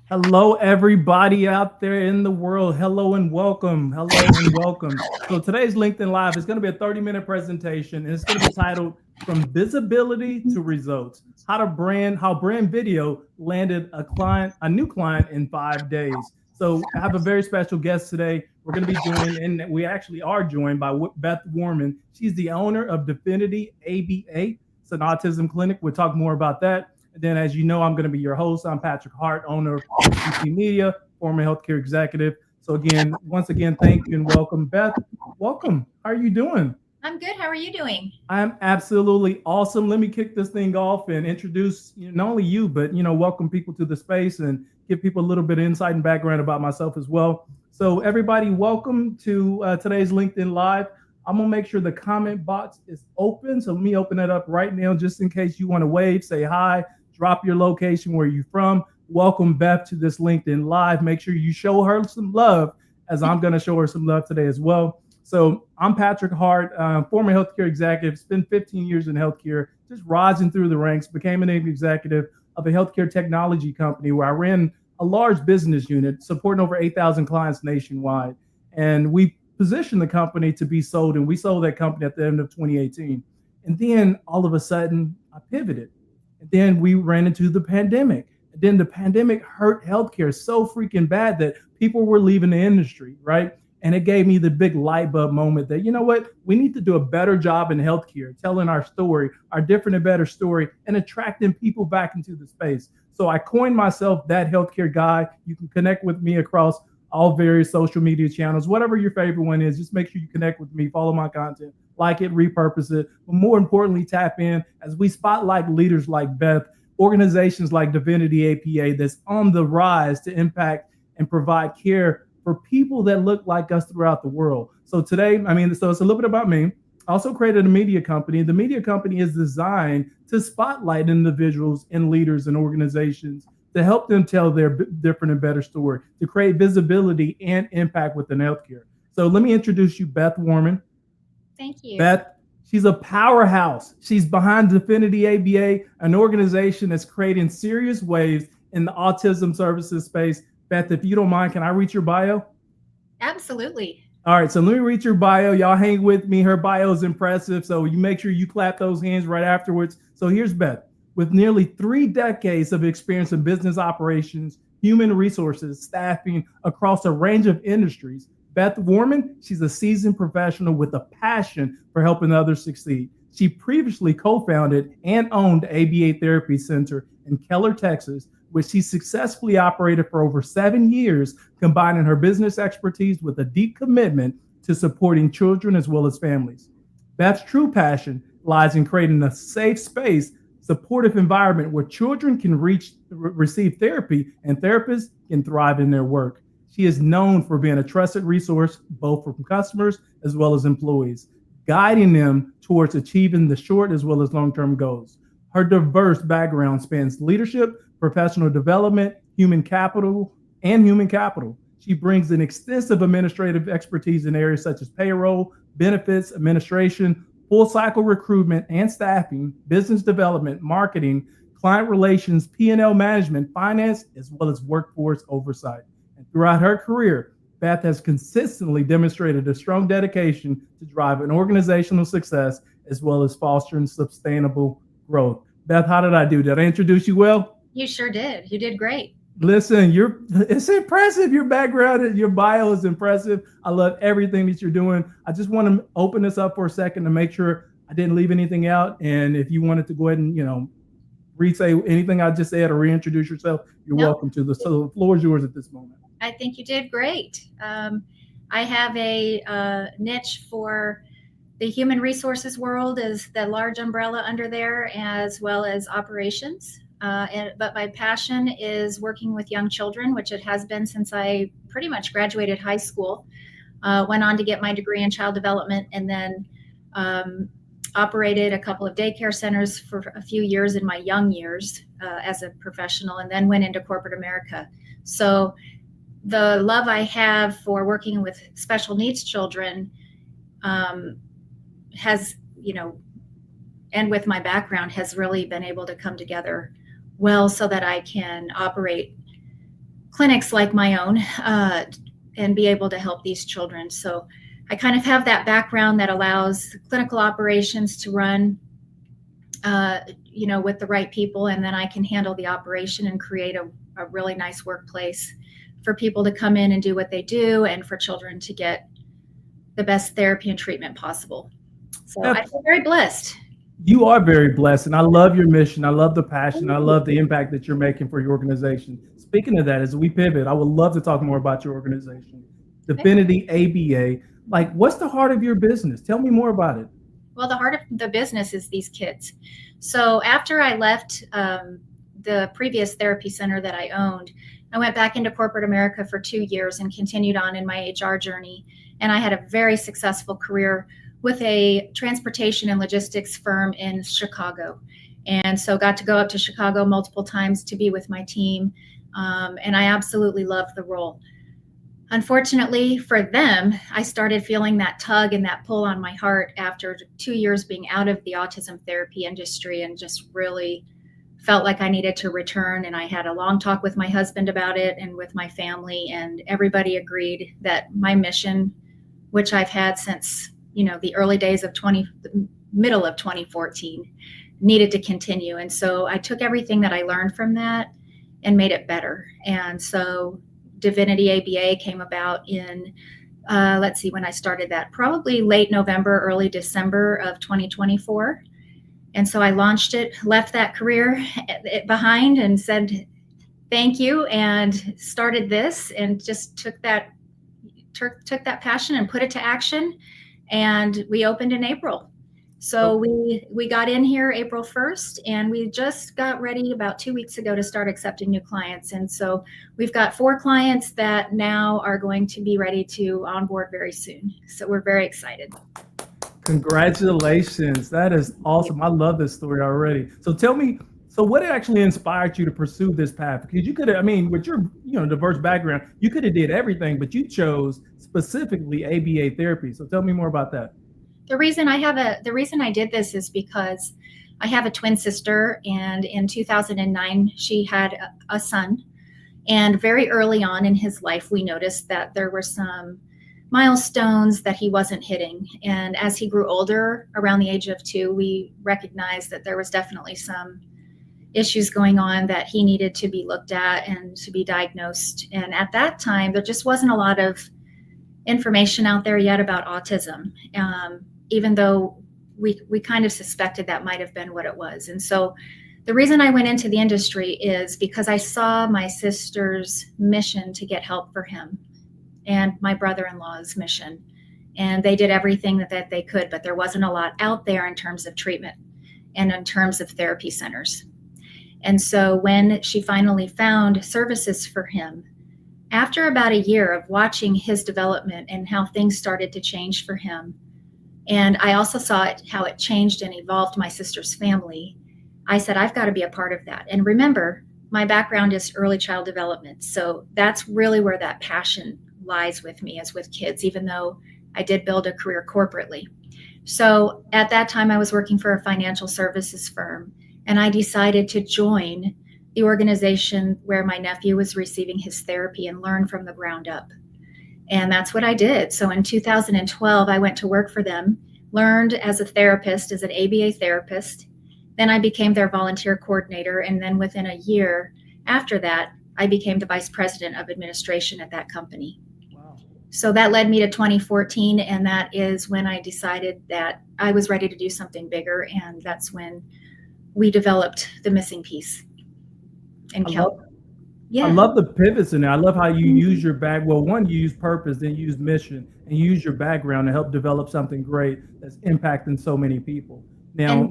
Hello, everybody out there in the world. Hello and welcome. Hello and welcome. So today's LinkedIn Live is going to be a 30-minute presentation, and it's going to be titled "From Visibility to Results: How brand video landed a new client in 5 days." So I have a very special guest today. We're going to be joined, and we actually are joined by Beth Warman. She's the owner of Definity ABA. It's an autism clinic. We'll talk more about that. And then, as you know, I'm going to be your host. I'm Patrick Hart, owner of PDP Media, former healthcare executive. So again, once again, thank you and welcome. Beth, welcome. How are you doing? I'm good. How are you doing? I'm absolutely awesome. Let me kick this thing off and introduce not only you, but welcome people to the space and give people a little bit of insight and background about myself as well. So everybody, welcome to today's LinkedIn Live. I'm gonna make sure the comment box is open. So let me open it up right now, just in case you want to wave, say hi, drop your location, where you're from. Welcome Beth to this LinkedIn Live. Make sure you show her some love, as I'm gonna show her some love today as well. So I'm Patrick Hart, former healthcare executive, spent 15 years in healthcare, just rising through the ranks, became an executive of a healthcare technology company where I ran a large business unit supporting over 8,000 clients nationwide. And we positioned the company to be sold, and we sold that company at the end of 2018. And then all of a sudden, I pivoted. And then we ran into the pandemic. And then the pandemic hurt healthcare so freaking bad that people were leaving the industry, right? And it gave me the big light bulb moment that, you know what, we need to do a better job in healthcare, telling our story, our different and better story, and attracting people back into the space. So I coined myself that healthcare guy. You can connect with me across all various social media channels, whatever your favorite one is. Just make sure you connect with me, follow my content, like it, repurpose it. But more importantly, tap in as we spotlight leaders like Beth, organizations like Divinity APA that's on the rise to impact and provide care for people that look like us throughout the world. So today, so it's a little bit about me. I also created a media company. The media company is designed to spotlight individuals and leaders and organizations to help them tell their different and better story, to create visibility and impact within healthcare. So let me introduce you, Beth Warman. Thank you. Beth, she's a powerhouse. She's behind Definity ABA, an organization that's creating serious waves in the autism services space. Beth, if you don't mind, can I read your bio? Absolutely. All right, so let me read your bio. Y'all hang with me. Her bio is impressive, so you make sure you clap those hands right afterwards. So here's Beth. With nearly 3 decades of experience in business operations, human resources, staffing across a range of industries, Beth Warman, she's a seasoned professional with a passion for helping others succeed. She previously co-founded and owned ABA Therapy Center in Keller, Texas, which she successfully operated for over 7 years, combining her business expertise with a deep commitment to supporting children as well as families. Beth's true passion lies in creating a safe space, supportive environment where children can receive therapy and therapists can thrive in their work. She is known for being a trusted resource both for customers as well as employees, guiding them towards achieving the short as well as long-term goals. Her diverse background spans leadership, professional development, human capital. She brings an extensive administrative expertise in areas such as payroll, benefits, administration, full cycle recruitment and staffing, business development, marketing, client relations, P&L management, finance, as well as workforce oversight. And throughout her career, Beth has consistently demonstrated a strong dedication to drive an organizational success as well as fostering sustainable growth. Beth, how did I do? Did I introduce you well? You sure did. You did great. Listen, it's impressive. Your background and your bio is impressive. I love everything that you're doing. I just want to open this up for a second to make sure I didn't leave anything out. And if you wanted to go ahead and, re-say anything I just said or reintroduce yourself, you're welcome to. So the floor is yours at this moment. I think you did great. I have a niche for the human resources world, is the large umbrella under there, as well as operations. But my passion is working with young children, which it has been since I pretty much graduated high school. Went on to get my degree in child development, and then operated a couple of daycare centers for a few years in my young years as a professional, and then went into corporate America. So the love I have for working with special needs children has, and with my background, has really been able to come together well so that I can operate clinics like my own and be able to help these children. So I kind of have that background that allows clinical operations to run, with the right people, and then I can handle the operation and create a really nice workplace for people to come in and do what they do, and for children to get the best therapy and treatment possible. So I feel very blessed. You are very blessed, and I love your mission. I love the passion. I love the impact that you're making for your organization. Speaking of that, as we pivot, I would love to talk more about your organization, Divinity ABA. Like, what's the heart of your business? Tell me more about it. Well, the heart of the business is these kids. So after I left the previous therapy center that I owned, I went back into corporate America for 2 years and continued on in my HR journey. And I had a very successful career with a transportation and logistics firm in Chicago. And so got to go up to Chicago multiple times to be with my team. And I absolutely loved the role. Unfortunately for them, I started feeling that tug and that pull on my heart after 2 years being out of the autism therapy industry, and just really felt like I needed to return. And I had a long talk with my husband about it and with my family, and everybody agreed that my mission, which I've had since the early days of the middle of 2014, needed to continue. And so I took everything that I learned from that and made it better. And so Divinity ABA came about in, when I started that, probably late November, early December of 2024. And so I launched it, left that career behind and said, thank you, and started this, and just took that passion and put it to action. And we opened in April. So we got in here April 1st, and we just got ready about 2 weeks ago to start accepting new clients. And so we've got 4 clients that now are going to be ready to onboard very soon. So we're very excited. Congratulations. That is awesome. I love this story already. So tell me, so what actually inspired you to pursue this path? Because you could have, with your diverse background, you could have did everything, but you chose specifically ABA therapy. So tell me more about that. The reason I did this is because I have a twin sister, and in 2009 she had a son, and very early on in his life we noticed that there were some milestones that he wasn't hitting. And as he grew older, around the age of 2, we recognized that there was definitely some issues going on that he needed to be looked at and to be diagnosed. And at that time, there just wasn't a lot of information out there yet about autism, even though we kind of suspected that might have been what it was. And so the reason I went into the industry is because I saw my sister's mission to get help for him, and my brother-in-law's mission. And they did everything that they could, but there wasn't a lot out there in terms of treatment and in terms of therapy centers. And so when she finally found services for him, after about a year of watching his development and how things started to change for him, and I also saw how it changed and evolved my sister's family, I said, I've got to be a part of that. And remember, my background is early child development. So that's really where that passion lies with me, is with kids, even though I did build a career corporately. So at that time, I was working for a financial services firm, and I decided to join the organization where my nephew was receiving his therapy and learn from the ground up. And that's what I did. So in 2012, I went to work for them, learned as a therapist, as an ABA therapist. Then I became their volunteer coordinator. And then within a year after that, I became the vice president of administration at that company. Wow. So that led me to 2014. And that is when I decided that I was ready to do something bigger. And that's when we developed the missing piece. And I love the pivots in there. I love how you use your one, you use purpose, then you use mission, and you use your background to help develop something great that's impacting so many people. Now,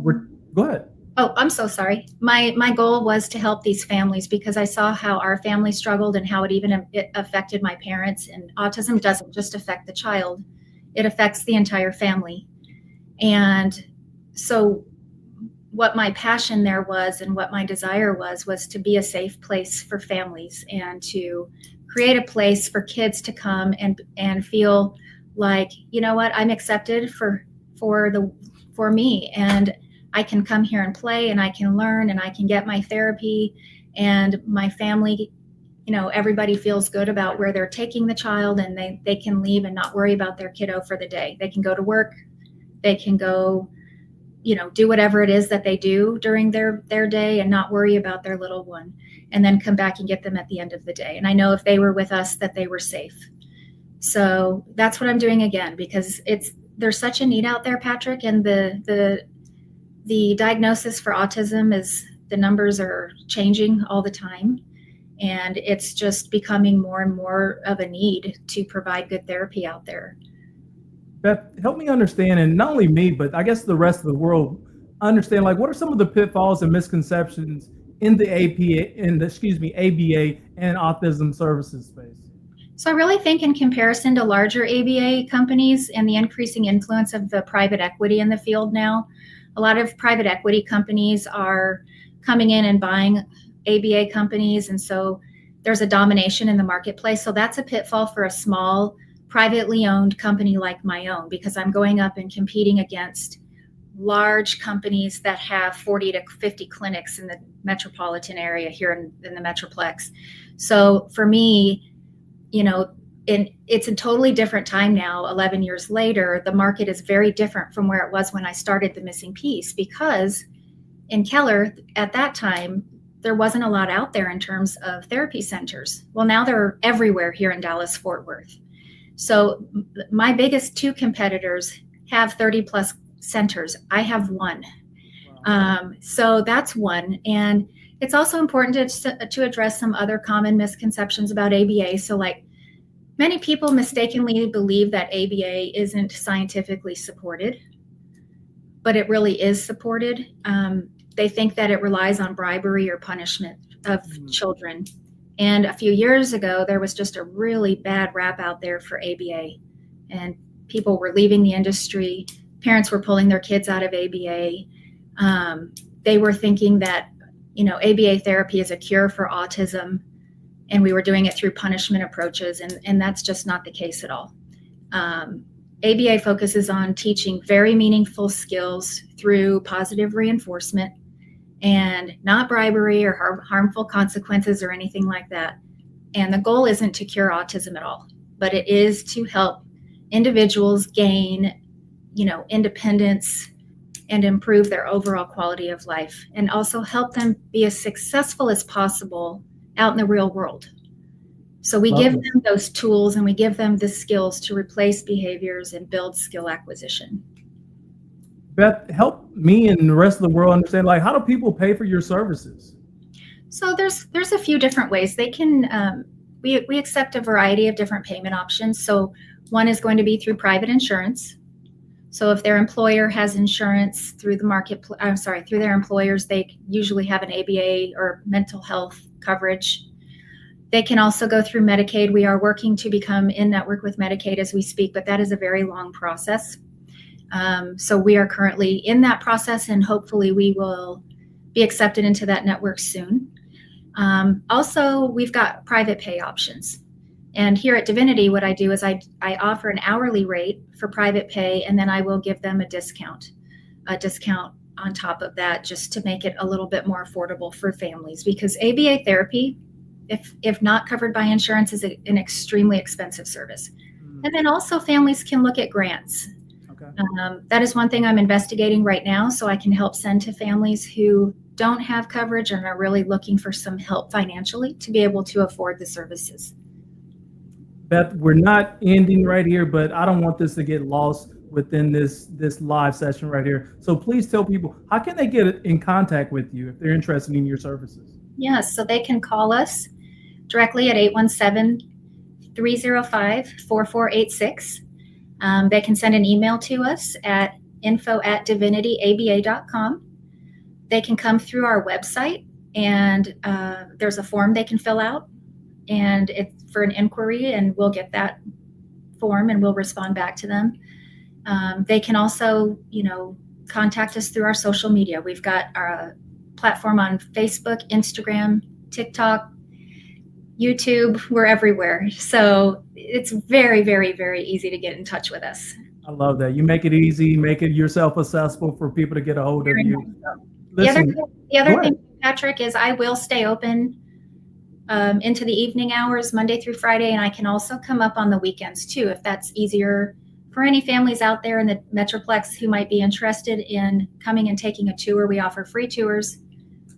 go ahead. Oh, I'm so sorry. My goal was to help these families because I saw how our family struggled and how it affected my parents. And autism doesn't just affect the child, it affects the entire family. And so what my passion there was and what my desire was to be a safe place for families and to create a place for kids to come and feel like, you know what, I'm accepted for me, and I can come here and play, and I can learn, and I can get my therapy, and my family everybody feels good about where they're taking the child, and they can leave and not worry about their kiddo for the day. They can go to work, they can go, do whatever it is that they do during their day and not worry about their little one, and then come back and get them at the end of the day. And I know if they were with us that they were safe. So that's what I'm doing again, because there's such a need out there, Patrick, and the diagnosis for autism the numbers are changing all the time. And it's just becoming more and more of a need to provide good therapy out there. Beth, help me understand, and not only me, but I guess the rest of the world understand, like, what are some of the pitfalls and misconceptions in the ABA and autism services space? So I really think in comparison to larger ABA companies and the increasing influence of the private equity in the field now, a lot of private equity companies are coming in and buying ABA companies. And so there's a domination in the marketplace. So that's a pitfall for a small, privately owned company like my own, because I'm going up and competing against large companies that have 40 to 50 clinics in the metropolitan area here in the Metroplex. So for me, it's a totally different time now. 11 years later, the market is very different from where it was when I started The Missing Piece, because in Keller at that time, there wasn't a lot out there in terms of therapy centers. Well, now they're everywhere here in Dallas-Fort Worth. So my biggest two competitors have 30 plus centers. I have one. Wow. So that's one. And it's also important to address some other common misconceptions about ABA. So like, many people mistakenly believe that ABA isn't scientifically supported, but it really is supported. They think that it relies on bribery or punishment of children. And a few years ago, there was just a really bad rap out there for ABA, and people were leaving the industry. Parents were pulling their kids out of ABA. They were thinking that, ABA therapy is a cure for autism, and we were doing it through punishment approaches, and that's just not the case at all. ABA focuses on teaching very meaningful skills through positive reinforcement and not bribery or harmful consequences or anything like that. And the goal isn't to cure autism at all, but it is to help individuals gain, independence and improve their overall quality of life, and also help them be as successful as possible out in the real world. So we give them those tools, and we give them the skills to replace behaviors and build skill acquisition. Beth, help me and the rest of the world understand, like, how do people pay for your services? So there's a few different ways they can. We accept a variety of different payment options. So one is going to be through private insurance. So if their employer has insurance through through their employers, they usually have an ABA or mental health coverage. They can also go through Medicaid. We are working to become in network with Medicaid as we speak, but that is a very long process. So we are currently in that process, and hopefully we will be accepted into that network soon. Also, we've got private pay options. And here at Divinity, what I do is I offer an hourly rate for private pay, and then I will give them a discount on top of that, just to make it a little bit more affordable for families, because ABA therapy, if not covered by insurance, is an extremely expensive service. And then also families can look at grants. Okay. That is one thing I'm investigating right now, so I can help send to families who don't have coverage and are really looking for some help financially to be able to afford the services. Beth, we're not ending right here, but I don't want this to get lost within this live session right here. So please tell people, how can they get in contact with you if they're interested in your services? Yes, so they can call us directly at 817-305-4486. They can send an email to us at info@divinityaba.com. They can come through our website, and there's a form they can fill out, and it's for an inquiry, and we'll get that form and we'll respond back to them. They can also, contact us through our social media. We've got our platform on Facebook, Instagram, TikTok, YouTube. We're everywhere. So it's very, very, very easy to get in touch with us. I love that. You make it easy, make it yourself accessible for people to get a hold of you. Listen, the other thing, Patrick, is I will stay open into the evening hours, Monday through Friday, and I can also come up on the weekends too, if that's easier for any families out there in the Metroplex who might be interested in coming and taking a tour. We offer free tours.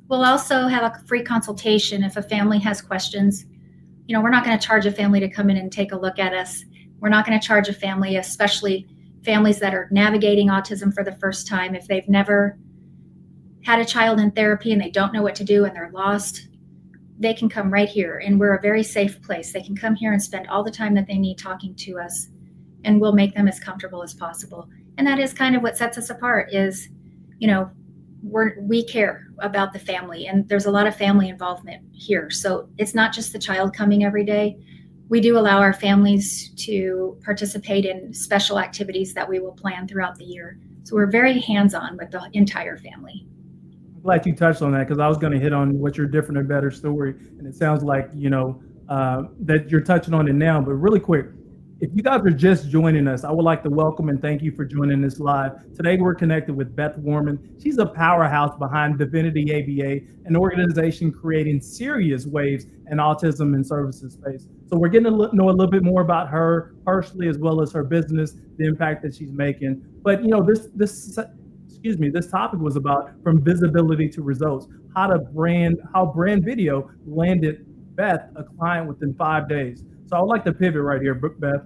We'll also have a free consultation if a family has questions. You know, we're not going to charge a family to come in and take a look at us. We're not going to charge a family, especially families that are navigating autism for the first time. If they've never had a child in therapy and they don't know what to do and they're lost, they can come right here, and we're a very safe place. They can come here and spend all the time that they need talking to us, and we'll make them as comfortable as possible. And that is kind of what sets us apart is, you know, we care about the family, and there's a lot of family involvement here. So it's not just the child coming every day. We do allow our families to participate in special activities that we will plan throughout the year. So we're very hands-on with the entire family. I'm glad you touched on that, because I was going to hit on what your different and better story, and it sounds like, you know, that you're touching on it now. But really quick, if you guys are just joining us, I would like to welcome and thank you for joining us live. Today, we're connected with Beth Warman. She's a powerhouse behind Divinity ABA, an organization creating serious waves in autism and services space. So we're getting to know a little bit more about her personally, as well as her business, the impact that she's making. But, you know, this topic was about from visibility to results, how brand video landed Beth a client within 5 days. So I would like to pivot right here, Beth.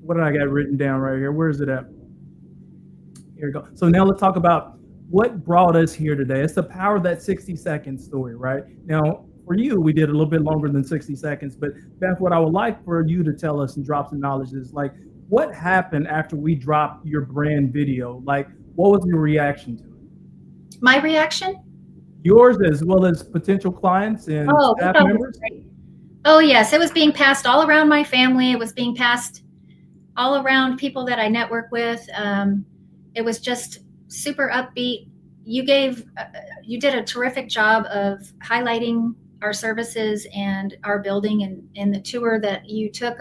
What did I got written down right here? Where is it at? Here we go. So now let's talk about what brought us here today. It's the power of that 60-second story, right? Now, for you, we did a little bit longer than 60 seconds, but Beth, what I would like for you to tell us and drop some knowledge is, like, what happened after we dropped your brand video? Like, what was your reaction to it? My reaction? Yours, as well as potential clients and staff members? Great. Oh, yes. It was being passed all around my family. It was being passed all around people that I network with. It was just super upbeat. You did a terrific job of highlighting our services and our building and the tour that you took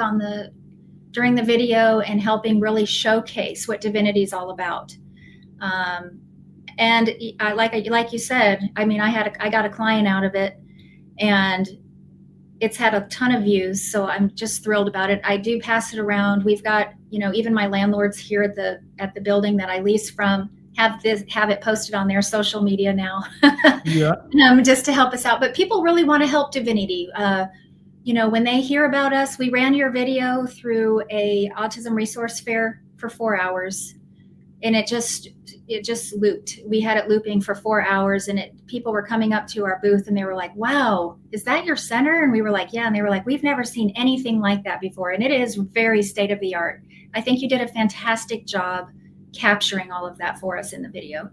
during the video, and helping really showcase what Divinity is all about. And like you said, I mean, I got a client out of it, and it's had a ton of views. So I'm just thrilled about it. I do pass it around. We've got, you know, even my landlords here at the building that I lease from have it posted on their social media now. Yeah. Just to help us out. But people really want to help Divinity. You know, when they hear about us, we ran your video through a autism resource fair for 4 hours, and it just looped. We had it looping for 4 hours, and people were coming up to our booth and they were like, "Wow, is that your center?" And we were like, "Yeah." And they were like, "We've never seen anything like that before." And it is very state of the art. I think you did a fantastic job capturing all of that for us in the video.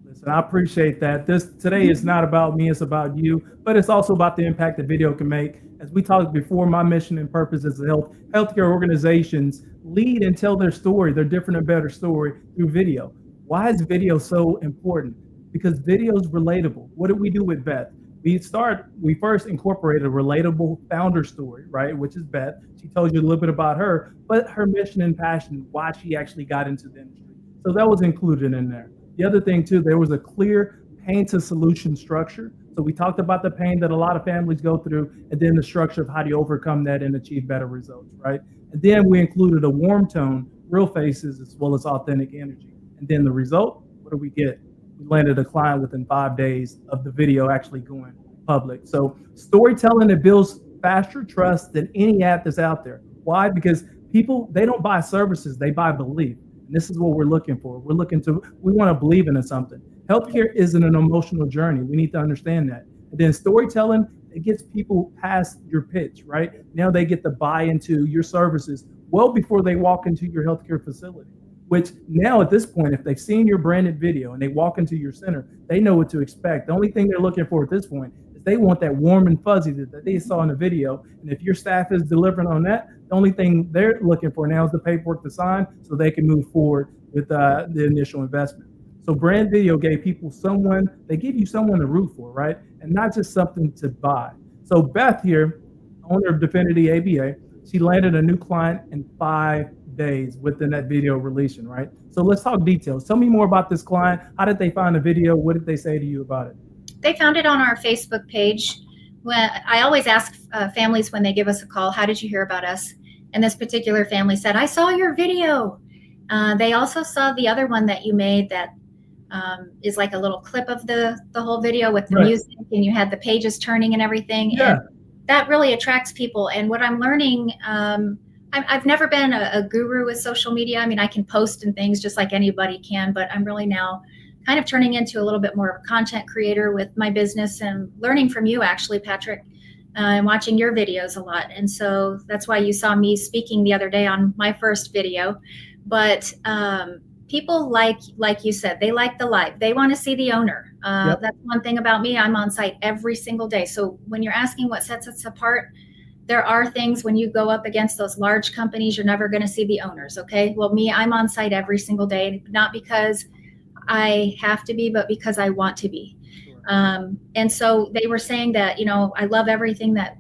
Listen, I appreciate that. Today is not about me, it's about you, but it's also about the impact that video can make. As we talked before, my mission and purpose is to help healthcare organizations lead and tell their story, their different and better story, through video. Why is video so important? Because video is relatable. What did we do with Beth? We first incorporated a relatable founder story, right? Which is Beth. She told you a little bit about her, but her mission and passion, why she actually got into the industry. So that was included in there. The other thing too, there was a clear pain to solution structure. So we talked about the pain that a lot of families go through, and then the structure of how do you overcome that and achieve better results, right? And then we included a warm tone, real faces, as well as authentic energy. And then the result, what do we get? We landed a client within 5 days of the video actually going public. So storytelling that builds faster trust than any app that's out there. Why? Because people, they don't buy services, they buy belief. And this is what we're looking for. We want to believe in something. Healthcare isn't an emotional journey. We need to understand that. And then storytelling, it gets people past your pitch, right? Now they get to buy into your services well before they walk into your healthcare facility, which now at this point, if they've seen your branded video and they walk into your center, they know what to expect. The only thing they're looking for at this point is they want that warm and fuzzy that they saw in the video. And if your staff is delivering on that, the only thing they're looking for now is the paperwork to sign so they can move forward with the initial investment. So brand video give you someone to root for, right? And not just something to buy. So Beth here, owner of Divinity ABA, she landed a new client in 5 days within that video releasing, right? So let's talk details. Tell me more about this client. How did they find the video? What did they say to you about it? They found it on our Facebook page. Well, I always ask families when they give us a call, how did you hear about us? And this particular family said, I saw your video. They also saw the other one that you made that is like a little clip of the whole video with the music, and you had the pages turning and everything. Yeah. And that really attracts people. And what I'm learning, I've never been a guru with social media. I mean, I can post and things just like anybody can, but I'm really now kind of turning into a little bit more of a content creator with my business and learning from you, actually, Patrick, and watching your videos a lot. And so that's why you saw me speaking the other day on my first video. But people like you said, they like the live. They want to see the owner. Yep. That's one thing about me. I'm on site every single day. So when you're asking what sets us apart, there are things when you go up against those large companies, you're never going to see the owners. Okay. Well, me, I'm on site every single day, not because I have to be, but because I want to be. Sure. And so they were saying that, I love everything that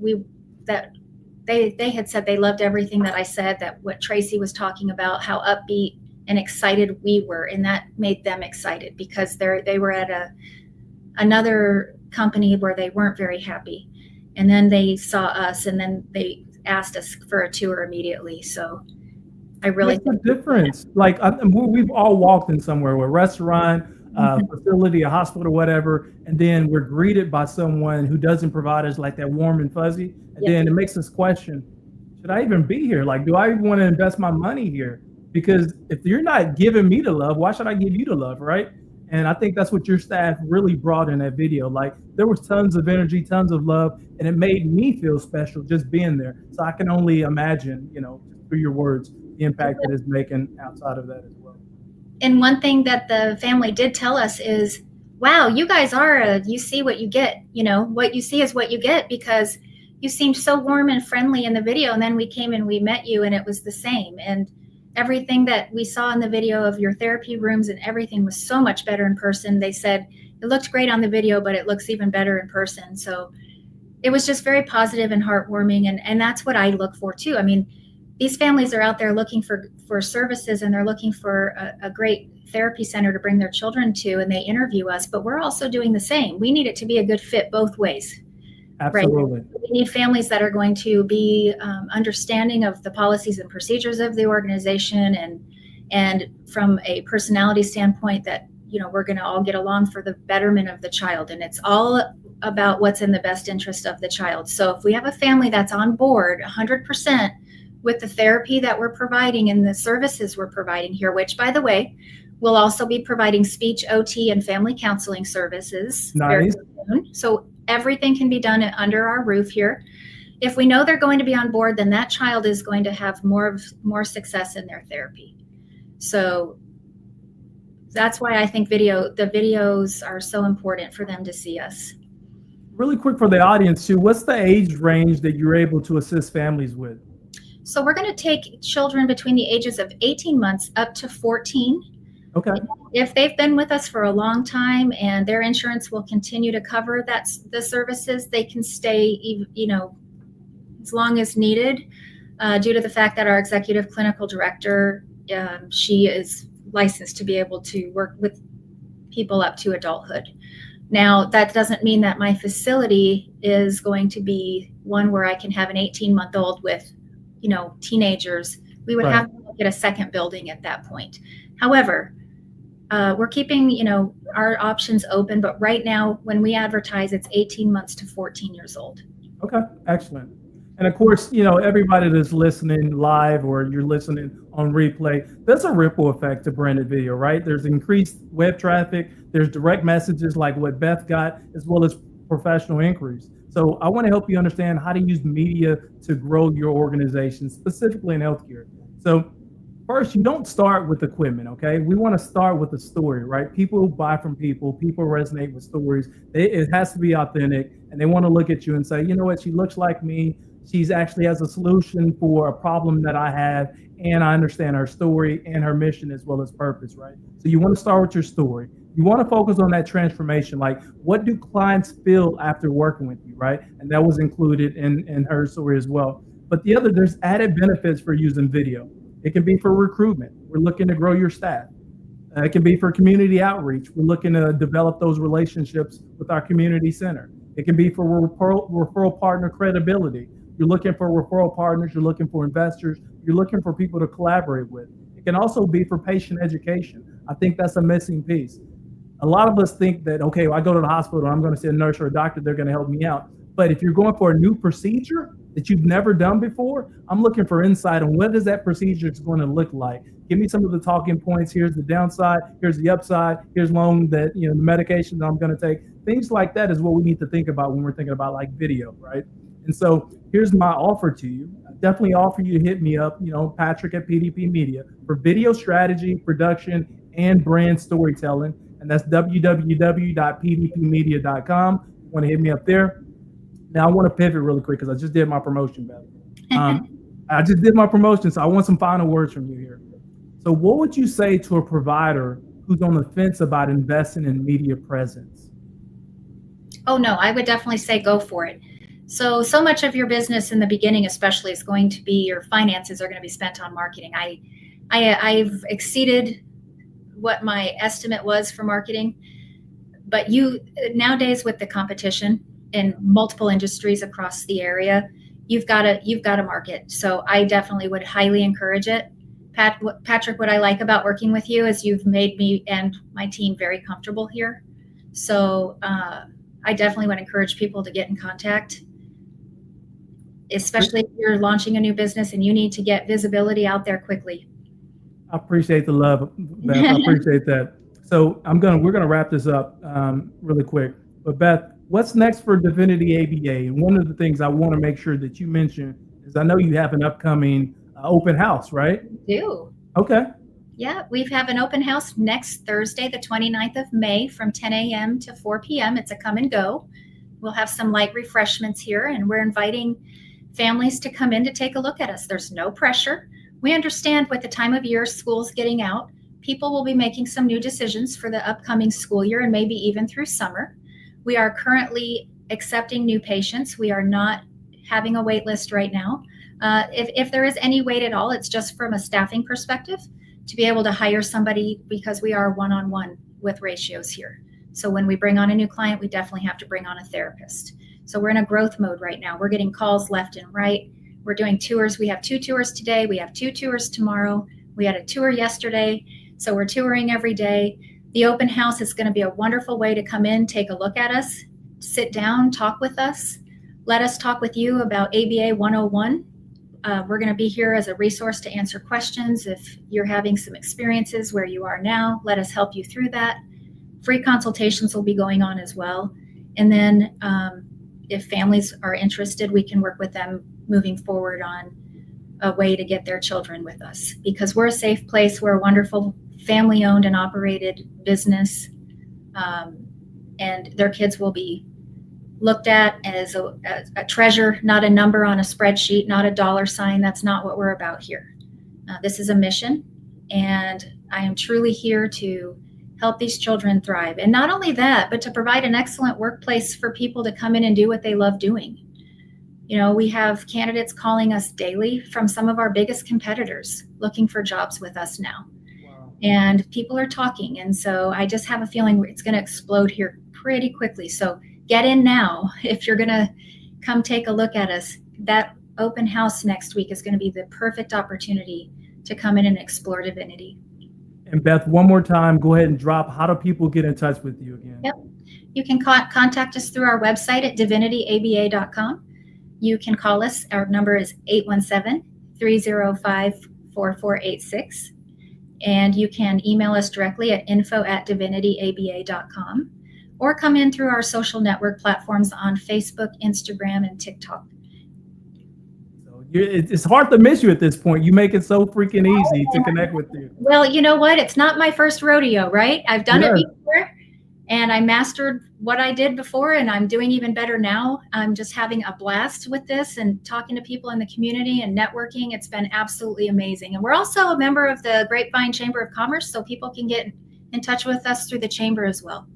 they had said. They loved everything that I said, that what Tracy was talking about, how upbeat and excited we were. And that made them excited because they were at another company where they weren't very happy. And then they saw us and then they asked us for a tour immediately. So I really think the difference. Like we've all walked in somewhere, a restaurant, facility, a hospital, whatever, and then we're greeted by someone who doesn't provide us like that warm and fuzzy, and then it makes us question, should I even be here? Like, do I even want to invest my money here? Because if you're not giving me the love, why should I give you the love, right? And I think that's what your staff really brought in that video. Like, there was tons of energy, tons of love, and it made me feel special just being there. So I can only imagine, through your words, the impact that it's making outside of that as well. And one thing that the family did tell us is, wow, you guys you see what you get, what you see is what you get, because you seemed so warm and friendly in the video. And then we came and we met you and it was the same. And everything that we saw in the video of your therapy rooms and everything was so much better in person. They said it looked great on the video, but it looks even better in person. So it was just very positive and heartwarming. And that's what I look for too. I mean, these families are out there looking for services, and they're looking for a great therapy center to bring their children to, and they interview us, but we're also doing the same. We need it to be a good fit both ways. Absolutely. Right? We need families that are going to be understanding of the policies and procedures of the organization, and from a personality standpoint that, we're going to all get along for the betterment of the child. And it's all about what's in the best interest of the child. So if we have a family that's on board 100% with the therapy that we're providing and the services we're providing here, which, by the way, we'll also be providing speech, OT, and family counseling services. Nice. Very soon. So everything can be done under our roof here. If we know they're going to be on board, then that child is going to have more success in their therapy. So that's why I think the videos are so important for them to see us. Really quick for the audience too, what's the age range that you're able to assist families with? So we're going to take children between the ages of 18 months up to 14. Okay. If they've been with us for a long time and their insurance will continue to cover the services, they can stay, as long as needed, due to the fact that our executive clinical director, she is licensed to be able to work with people up to adulthood. Now, that doesn't mean that my facility is going to be one where I can have an 18-month-old with teenagers. We would have to look at a second building at that point. However, we're keeping, our options open, but right now when we advertise, it's 18 months to 14 years old. Okay, excellent. And of course, everybody that's listening live or you're listening on replay, there's a ripple effect to branded video, right? There's increased web traffic, there's direct messages like what Beth got, as well as professional inquiries. So I want to help you understand how to use media to grow your organization, specifically in healthcare. So first, you don't start with equipment, okay? We want to start with a story, right? People buy from people resonate with stories. It has to be authentic, and they want to look at you and say, you know what, she looks like me. She's actually has a solution for a problem that I have, and I understand her story and her mission as well as purpose, right? So you want to start with your story. You want to focus on that transformation, like what do clients feel after working with you, right? And that was included in her story as well. But there's added benefits for using video. It can be for recruitment. We're looking to grow your staff. It can be for community outreach. We're looking to develop those relationships with our community center. It can be for referral partner credibility. You're looking for referral partners, you're looking for investors, you're looking for people to collaborate with. It can also be for patient education. I think that's a missing piece. A lot of us think that, okay, well, I go to the hospital, I'm going to see a nurse or a doctor, they're going to help me out. But if you're going for a new procedure that you've never done before, I'm looking for insight on what is that procedure is going to look like. Give me some of the talking points. Here's the downside. Here's the upside. Here's long that, the medication that I'm going to take. Things like that is what we need to think about when we're thinking about like video, right? And so here's my offer to you. I definitely offer you to hit me up, Patrick at PDP Media for video strategy, production, and brand storytelling. And that's www.pdpmedia.com. You want to hit me up there. Now I want to pivot really quick because I just did my promotion, Beth. I just did my promotion, so I want some final words from you here. So what would you say to a provider who's on the fence about investing in media presence? Oh, no, I would definitely say go for it. So much of your business in the beginning, especially, is going to be your finances are going to be spent on marketing. I've exceeded what my estimate was for marketing, but nowadays with the competition in multiple industries across the area, you've got to market. So I definitely would highly encourage it. Patrick, what I like about working with you is you've made me and my team very comfortable here. So I definitely would encourage people to get in contact, especially if you're launching a new business and you need to get visibility out there quickly. I appreciate the love, Beth. I appreciate that. So we're gonna wrap this up really quick. But Beth, what's next for Divinity ABA? And one of the things I want to make sure that you mention is I know you have an upcoming open house, right? We do. Okay. Yeah, we have an open house next Thursday, the 29th of May from 10 a.m. to 4 p.m. It's a come and go. We'll have some light refreshments here, and we're inviting families to come in to take a look at us. There's no pressure. We understand with the time of year school's getting out, people will be making some new decisions for the upcoming school year and maybe even through summer. We are currently accepting new patients. We are not having a wait list right now. If there is any wait at all, it's just from a staffing perspective to be able to hire somebody, because we are one-on-one with ratios here. So when we bring on a new client, we definitely have to bring on a therapist. So we're in a growth mode right now. We're getting calls left and right. We're doing tours. We have 2 tours today. We have 2 tours tomorrow. We had a tour yesterday. So we're touring every day. The open house is going to be a wonderful way to come in, take a look at us, sit down, talk with us. Let us talk with you about ABA 101. We're going to be here as a resource to answer questions. If you're having some experiences where you are now, let us help you through that. Free consultations will be going on as well. And then if families are interested, we can work with them moving forward on a way to get their children with us, because we're a safe place. We're a wonderful family-owned and operated business, and their kids will be looked at as a treasure, not a number on a spreadsheet, not a dollar sign. That's not what we're about here. This is a mission, and I am truly here to help these children thrive. And not only that, but to provide an excellent workplace for people to come in and do what they love doing. We have candidates calling us daily from some of our biggest competitors looking for jobs with us now. Wow. And people are talking. And so I just have a feeling it's going to explode here pretty quickly. So get in now. If you're going to come take a look at us, that open house next week is going to be the perfect opportunity to come in and explore Divinity. And Beth, one more time, go ahead and drop, how do people get in touch with you again? Yep. You can contact us through our website at divinityaba.com. You can call us. Our number is 817-305-4486. And you can email us directly at info@divinityaba.com, or come in through our social network platforms on Facebook, Instagram, and TikTok. So it's hard to miss you at this point. You make it so freaking easy to connect with you. Well, you know what? It's not my first rodeo, right? I've done it before, and I mastered what I did before, and I'm doing even better now. I'm just having a blast with this and talking to people in the community and networking. It's been absolutely amazing. And we're also a member of the Grapevine Chamber of Commerce, so people can get in touch with us through the chamber as well.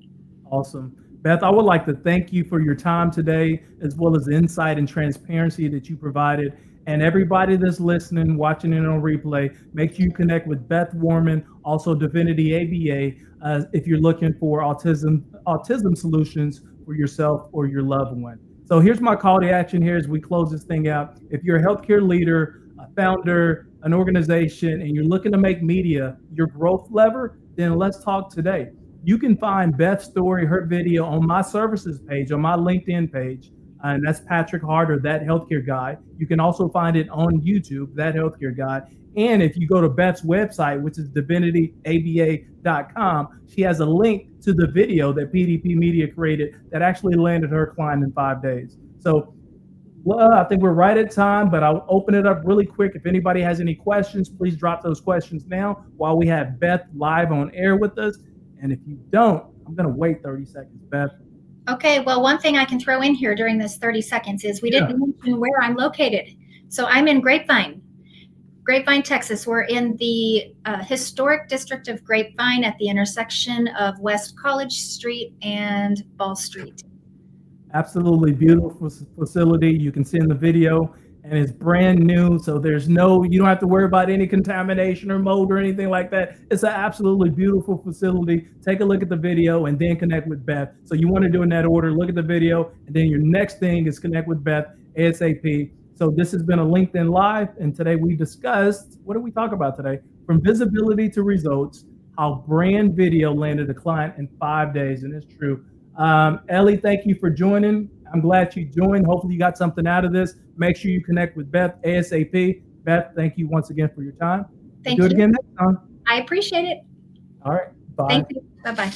Awesome. Beth, I would like to thank you for your time today, as well as the insight and transparency that you provided. And everybody that's listening, watching it on replay, make sure you connect with Beth Warman, also Divinity ABA, if you're looking for autism solutions for for yourself or your loved one. So here's my call to action here as we close this thing out. If you're a healthcare leader, a founder, an organization, and you're looking to make media your growth lever, then let's talk today. You can find Beth's story, her video on my services page, on my LinkedIn page, and that's Patrick Hart or That Healthcare Guy. You can also find it on YouTube, That Healthcare Guy. And if you go to Beth's website, which is divinityaba.com, she has a link to the video that PDP Media created that actually landed her client in 5 days. So well, I think we're right at time, but I'll open it up really quick. If anybody has any questions, please drop those questions now while we have Beth live on air with us. And if you don't, I'm going to wait 30 seconds, Beth. Okay, well, one thing I can throw in here during this 30 seconds is we didn't mention where I'm located. So I'm in Grapevine, Texas. We're in the historic district of Grapevine at the intersection of West College Street and Ball Street. Absolutely beautiful facility. You can see in the video, and it's brand new. So you don't have to worry about any contamination or mold or anything like that. It's an absolutely beautiful facility. Take a look at the video and then connect with Beth. So you want to do in that order, look at the video, and then your next thing is connect with Beth ASAP. So this has been a LinkedIn Live, and today we discussed, what did we talk about today? From visibility to results, how brand video landed a client in 5 days, and it's true. Ellie, thank you for joining. I'm glad you joined. Hopefully you got something out of this. Make sure you connect with Beth ASAP. Beth, thank you once again for your time. Thank you. Do it again next time. I appreciate it. All right. Bye. Thank you. Bye-bye.